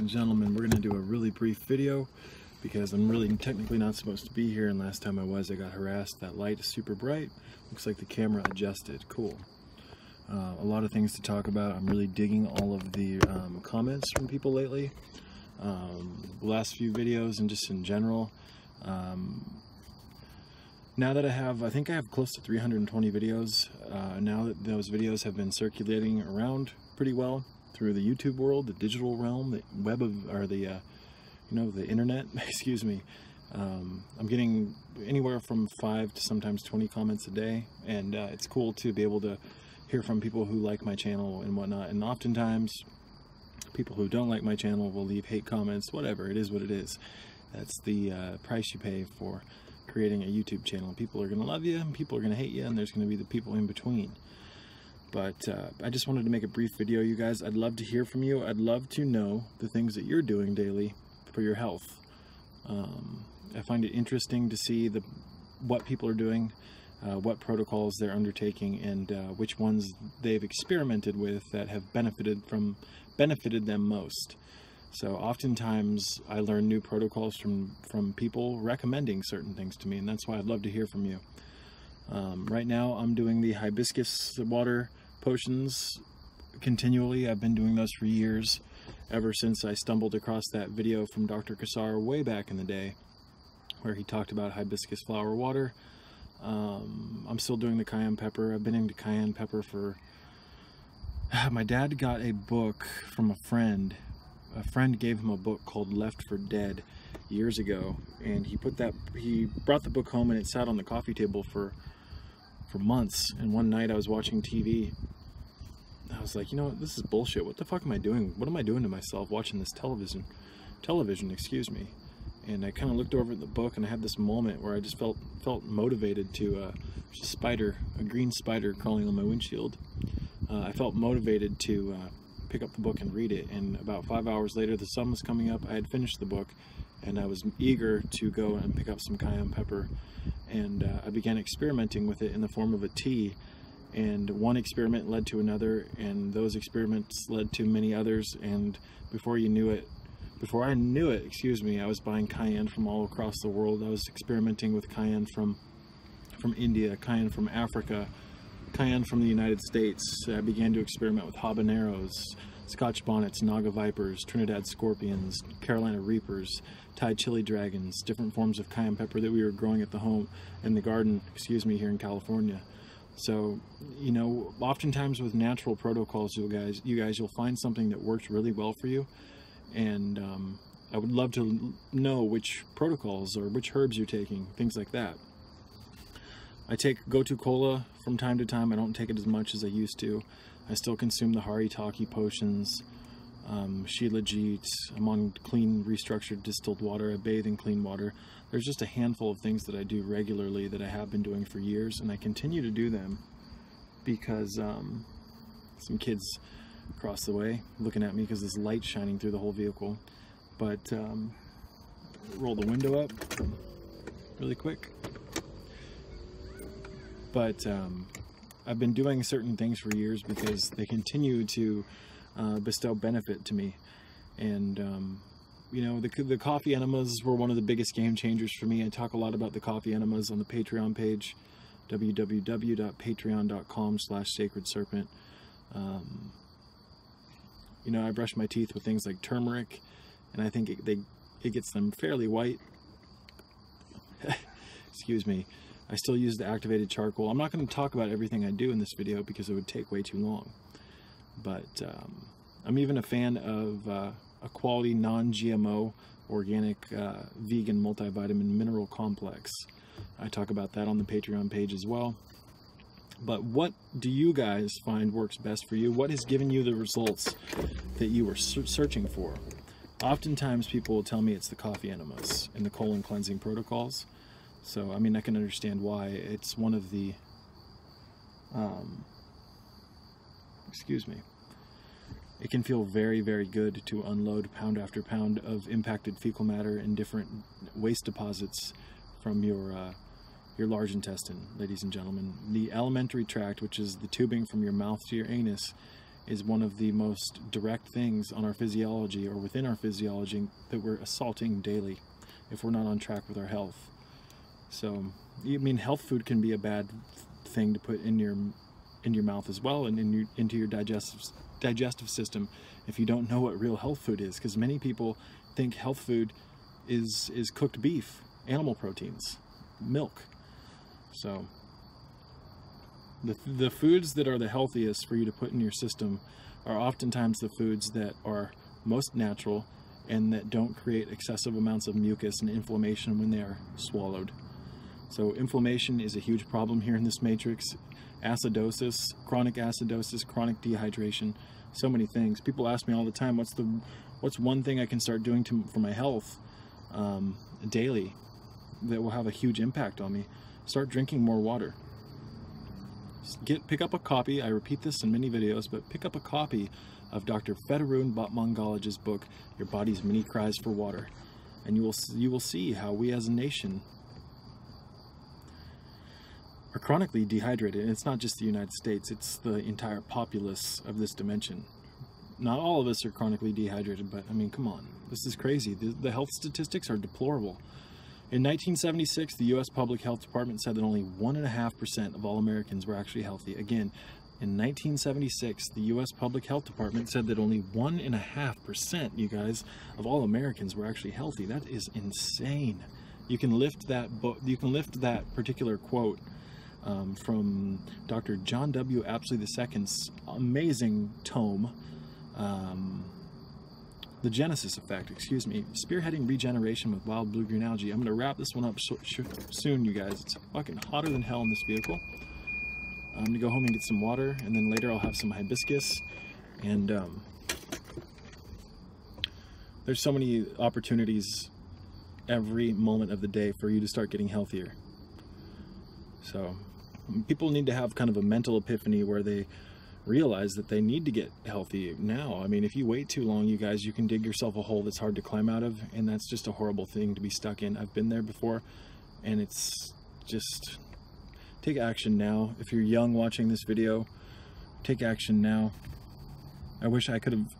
and gentlemen, we're going to do a really brief video because I'm really technically not supposed to be here, and last time I got harassed. That light is super bright. Looks like the camera adjusted. Cool. A lot of things to talk about. I'm really digging all of the comments from people lately. The last few videos and just in general. Now that I think I have close to 320 videos, now that those videos have been circulating around pretty well through the YouTube world, the digital realm, the web of, or the, the internet, excuse me. I'm getting anywhere from 5 to sometimes 20 comments a day, and it's cool to be able to hear from people who like my channel and whatnot. And oftentimes, people who don't like my channel will leave hate comments, whatever, it is what it is. That's the price you pay for creating a YouTube channel. People are going to love you, and people are going to hate you, and there's going to be the people in between. But I just wanted to make a brief video, you guys. I'd love to hear from you. I'd love to know the things that you're doing daily for your health. I find it interesting to see what people are doing, what protocols they're undertaking, and which ones they've experimented with that have benefited them most. So oftentimes I learn new protocols from people recommending certain things to me, and that's why I'd love to hear from you. Right now I'm doing the hibiscus water potions continually. I've been doing those for years, ever since I stumbled across that video from Dr. Kassar way back in the day, where he talked about hibiscus flower water. I'm still doing the cayenne pepper. I've been into cayenne pepper for... My dad got a book from a friend. A friend gave him a book called Left for Dead years ago, and he brought the book home, and it sat on the coffee table for months. And one night I was watching TV. I was like, you know what, this is bullshit. What the fuck am I doing? What am I doing to myself watching this television, excuse me. And I kind of looked over at the book, and I had this moment where I just felt motivated to, there's a green spider crawling on my windshield. I felt motivated to pick up the book and read it, and about 5 hours later the sun was coming up. I had finished the book, and I was eager to go and pick up some cayenne pepper, and I began experimenting with it in the form of a tea. And one experiment led to another, and those experiments led to many others, and before I knew it, excuse me, I was buying cayenne from all across the world. I was experimenting with cayenne from India, cayenne from Africa, cayenne from the United States. I began to experiment with habaneros, Scotch bonnets, Naga vipers, Trinidad scorpions, Carolina reapers, Thai chili dragons, different forms of cayenne pepper that we were growing at the home, in the garden, excuse me, here in California. So, oftentimes with natural protocols, you guys, you'll find something that works really well for you. And I would love to know which protocols or which herbs you're taking, things like that. I take Gotu Kola from time to time. I don't take it as much as I used to. I still consume the Haritaki potions, Shilajit. I'm on clean, restructured distilled water. I bathe in clean water. There's just a handful of things that I do regularly that I have been doing for years, and I continue to do them because some kids across the way looking at me because there's light shining through the whole vehicle. But roll the window up really quick. But I've been doing certain things for years because they continue to bestow benefit to me. And the coffee enemas were one of the biggest game changers for me. I talk a lot about the coffee enemas on the Patreon page, www.patreon.com/sacredserpent. I brush my teeth with things like turmeric, and I think it gets them fairly white. Excuse me. I still use the activated charcoal. I'm not going to talk about everything I do in this video because it would take way too long. But I'm even a fan of a quality non-GMO organic vegan multivitamin mineral complex. I talk about that on the Patreon page as well. But what do you guys find works best for you? What has given you the results that you were searching for? Oftentimes people will tell me it's the coffee enemas and the colon cleansing protocols. So, I mean, I can understand why. It's one of the, excuse me. It can feel very, very good to unload pound after pound of impacted fecal matter and different waste deposits from your large intestine, ladies and gentlemen. The alimentary tract, which is the tubing from your mouth to your anus, is one of the most direct things on our physiology, or within our physiology, that we're assaulting daily if we're not on track with our health. So, I mean, health food can be a bad thing to put in your mouth as well, and into your digestive system if you don't know what real health food is, because many people think health food is cooked beef, animal proteins, milk. So the foods that are the healthiest for you to put in your system are oftentimes the foods that are most natural and that don't create excessive amounts of mucus and inflammation when they are swallowed. So inflammation is a huge problem here in this matrix. Acidosis, chronic dehydration, so many things. People ask me all the time, what's one thing I can start doing for my health daily that will have a huge impact on me? Start drinking more water. Pick up a copy, I repeat this in many videos, but pick up a copy of Dr. Fedorun Bhatmangalaja's book, Your Body's Many Cries for Water, and you will see how we as a nation are chronically dehydrated. And it's not just the United States, it's the entire populace of this dimension. Not all of us are chronically dehydrated, but I mean, come on, this is crazy. The health statistics are deplorable. In 1976, the U.S. Public Health Department said that only 1.5% of all Americans were actually healthy. Again, in 1976, the U.S. Public Health Department said that only 1.5%, you guys, of all Americans were actually healthy. That is insane. You can lift that book. You can lift that particular quote from Dr. John W. Apsley II's amazing tome, The Genesis Effect, Spearheading Regeneration with Wild Blue-Green Algae. I'm going to wrap this one up soon, you guys. It's fucking hotter than hell in this vehicle. I'm going to go home and get some water, and then later I'll have some hibiscus. And there's so many opportunities every moment of the day for you to start getting healthier. So people need to have kind of a mental epiphany where they realize that they need to get healthy now. I mean, if you wait too long, you guys, you can dig yourself a hole that's hard to climb out of, and that's just a horrible thing to be stuck in. I've been there before, and it's just, take action now. If you're young watching this video, take action now. I wish I could have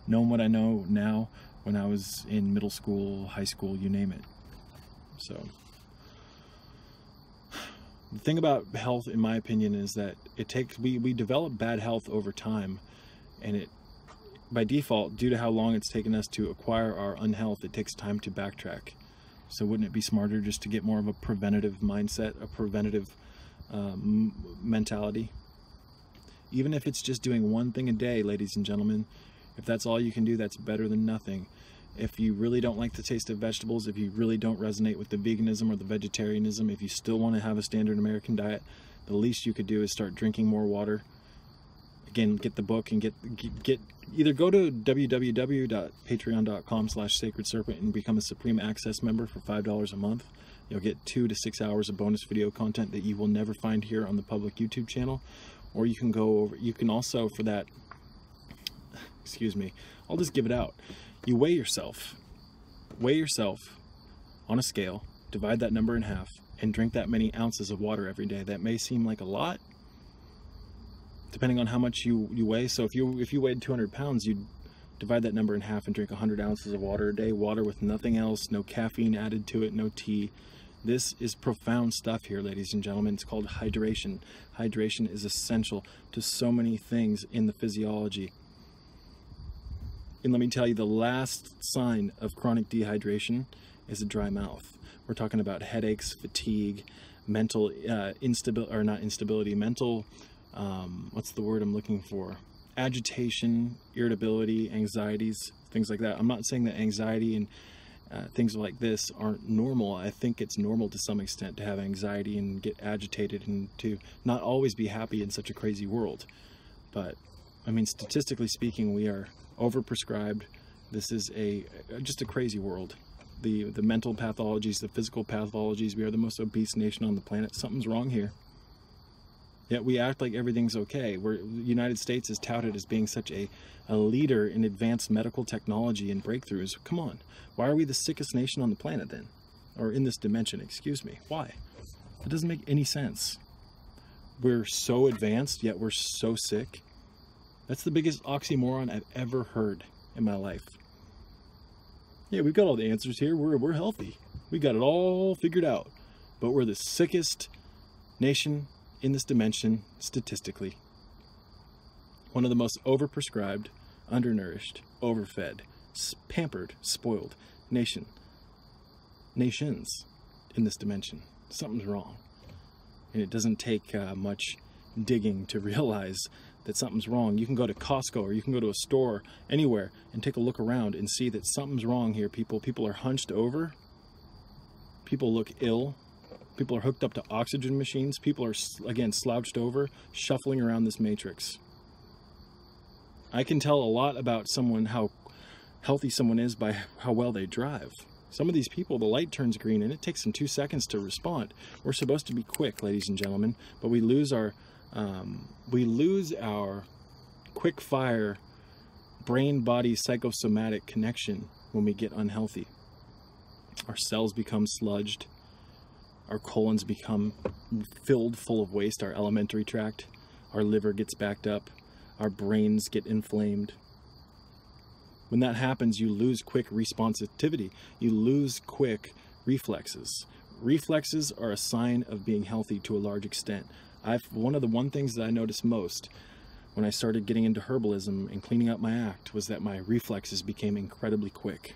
known what I know now when I was in middle school, high school, you name it. So the thing about health, in my opinion, is that we develop bad health over time, and it, by default, due to how long it's taken us to acquire our unhealth, it takes time to backtrack. So wouldn't it be smarter just to get more of a preventative mindset, a preventative mentality? Even if it's just doing one thing a day, ladies and gentlemen, if that's all you can do, that's better than nothing. If you really don't like the taste of vegetables, if you really don't resonate with the veganism or the vegetarianism, if you still want to have a standard American diet, the least you could do is start drinking more water. Again, get the book and either go to www.patreon.com/sacredserpent and become a Supreme Access member for $5 a month. You'll get 2 to 6 hours of bonus video content that you will never find here on the public YouTube channel. Or you can go over, you can also, for that, I'll just give it out. You weigh yourself on a scale, divide that number in half, and drink that many ounces of water every day. That may seem like a lot, depending on how much you weigh. So if you weighed 200 pounds, you'd divide that number in half and drink 100 ounces of water a day, water with nothing else, no caffeine added to it, no tea. This is profound stuff here, ladies and gentlemen. It's called hydration. Hydration is essential to so many things in the physiology. And let me tell you, the last sign of chronic dehydration is a dry mouth. We're talking about headaches, fatigue, mental what's the word I'm looking for? Agitation, irritability, anxieties, things like that. I'm not saying that anxiety and things like this aren't normal. I think it's normal to some extent to have anxiety and get agitated and to not always be happy in such a crazy world. But, I mean, statistically speaking, we are overprescribed. This is just a crazy world. The mental pathologies, the physical pathologies, we are the most obese nation on the planet. Something's wrong here. Yet we act like everything's okay. The United States is touted as being such a leader in advanced medical technology and breakthroughs. Come on. Why are we the sickest nation on the planet then? Or in this dimension, excuse me. Why? It doesn't make any sense. We're so advanced, yet we're so sick. That's the biggest oxymoron I've ever heard in my life. Yeah, we've got all the answers here. We're healthy. We got it all figured out. But we're the sickest nation in this dimension statistically. One of the most overprescribed, undernourished, overfed, pampered, spoiled nations in this dimension. Something's wrong. And it doesn't take much digging to realize that something's wrong. You can go to Costco or you can go to a store anywhere and take a look around and see that something's wrong here, people. People are hunched over. People look ill. People are hooked up to oxygen machines. People are, again, slouched over, shuffling around this matrix. I can tell a lot about someone, how healthy someone is, by how well they drive. Some of these people, the light turns green and it takes them 2 seconds to respond. We're supposed to be quick, ladies and gentlemen, but we lose our quick fire brain-body psychosomatic connection when we get unhealthy. Our cells become sludged. Our colons become filled full of waste, our alimentary tract. Our liver gets backed up. Our brains get inflamed. When that happens, you lose quick responsivity. You lose quick reflexes. Reflexes are a sign of being healthy to a large extent. One of the things that I noticed most when I started getting into herbalism and cleaning up my act was that my reflexes became incredibly quick.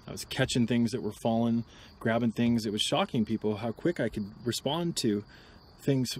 I was catching things that were falling, grabbing things. It was shocking people how quick I could respond to things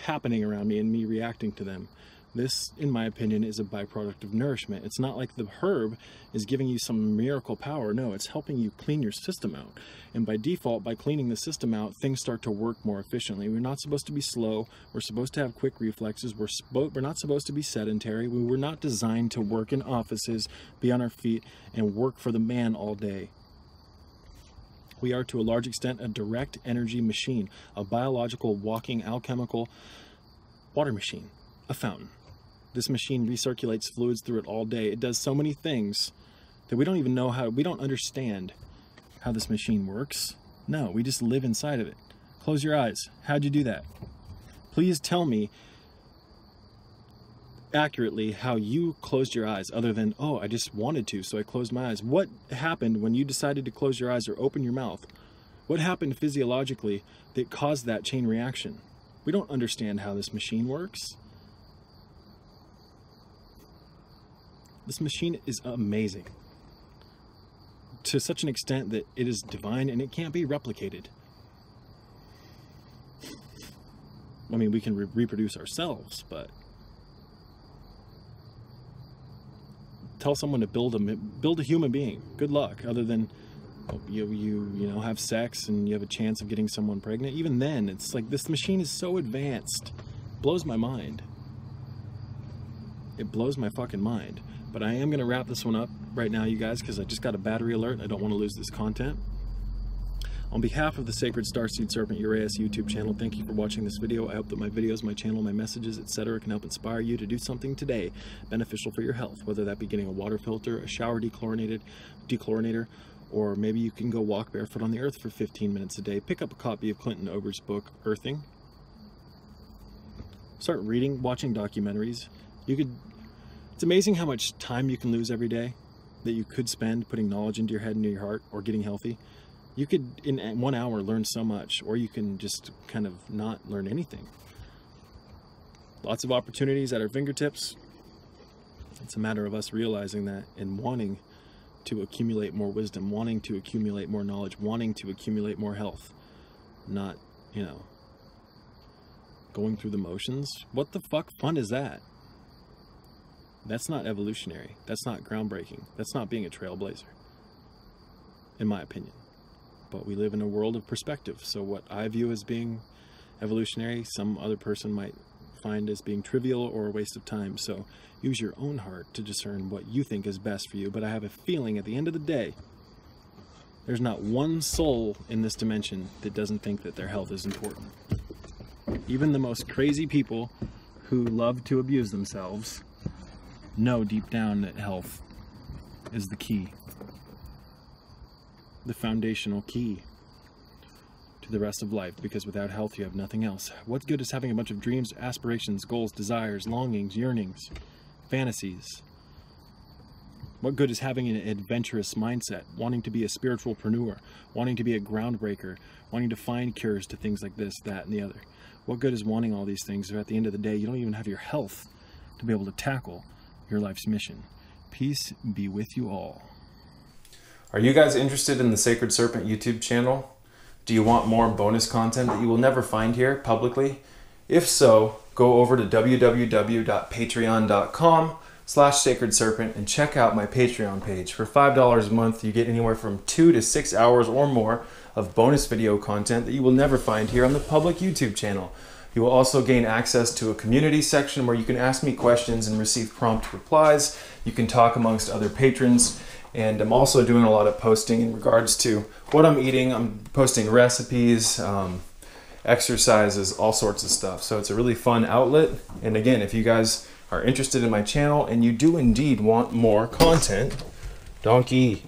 happening around me and me reacting to them. This, in my opinion, is a byproduct of nourishment. It's not like the herb is giving you some miracle power. No, it's helping you clean your system out. And by default, by cleaning the system out, things start to work more efficiently. We're not supposed to be slow. We're supposed to have quick reflexes. We're not supposed to be sedentary. We were not designed to work in offices, be on our feet, and work for the man all day. We are, to a large extent, a direct energy machine, a biological, walking, alchemical water machine, a fountain. This machine recirculates fluids through it all day. It does so many things that we don't even know how, we don't understand how this machine works. No, we just live inside of it. Close your eyes. How'd you do that? Please tell me accurately how you closed your eyes, other than, oh, I just wanted to, so I closed my eyes. What happened when you decided to close your eyes or open your mouth? What happened physiologically that caused that chain reaction? We don't understand how this machine works. This machine is amazing, to such an extent that it is divine and it can't be replicated. I mean, we can reproduce ourselves, but tell someone to build a human being. Good luck. Other than you know, have sex and you have a chance of getting someone pregnant. Even then, it's like this machine is so advanced. It blows my mind. It blows my fucking mind. But I am going to wrap this one up right now, you guys, because I just got a battery alert and I don't want to lose this content. On behalf of the Sacred Starseed Serpent Uraeus YouTube channel, thank you for watching this video. I hope that my videos, my channel, my messages, etc. can help inspire you to do something today beneficial for your health, whether that be getting a water filter, a shower dechlorinator, or maybe you can go walk barefoot on the earth for 15 minutes a day. Pick up a copy of Clinton Ober's book, Earthing. Start reading, watching documentaries. It's amazing how much time you can lose every day that you could spend putting knowledge into your head and into your heart, or getting healthy. You could, in 1 hour, learn so much, or you can just kind of not learn anything. Lots of opportunities at our fingertips. It's a matter of us realizing that and wanting to accumulate more wisdom, wanting to accumulate more knowledge, wanting to accumulate more health. Not, you know, going through the motions. What the fuck fun is that? That's not evolutionary. That's not groundbreaking. That's not being a trailblazer, in my opinion. But we live in a world of perspective. So what I view as being evolutionary, some other person might find as being trivial or a waste of time. So use your own heart to discern what you think is best for you. But I have a feeling at the end of the day, there's not one soul in this dimension that doesn't think that their health is important. Even the most crazy people who love to abuse themselves know deep down that health is the key. The foundational key to the rest of life, because without health you have nothing else. What good is having a bunch of dreams, aspirations, goals, desires, longings, yearnings, fantasies? What good is having an adventurous mindset, wanting to be a spiritualpreneur, wanting to be a groundbreaker, wanting to find cures to things like this, that, and the other? What good is wanting all these things if at the end of the day you don't even have your health to be able to tackle your life's mission? Peace be with you all. Are you guys interested in the Sacred Serpent YouTube channel? Do you want more bonus content that you will never find here publicly? If so, go over to www.patreon.com/Sacred Serpent and check out my Patreon page. For $5 a month, you get anywhere from 2 to 6 hours or more of bonus video content that you will never find here on the public YouTube channel. You will also gain access to a community section where you can ask me questions and receive prompt replies. You can talk amongst other patrons. And I'm also doing a lot of posting in regards to what I'm eating. I'm posting recipes, exercises, all sorts of stuff. So it's a really fun outlet. And again, if you guys are interested in my channel and you do indeed want more content, donkey,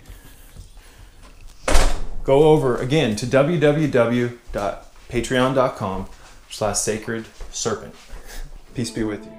go over again to www.patreon.com/Sacred Serpent. Peace be with you.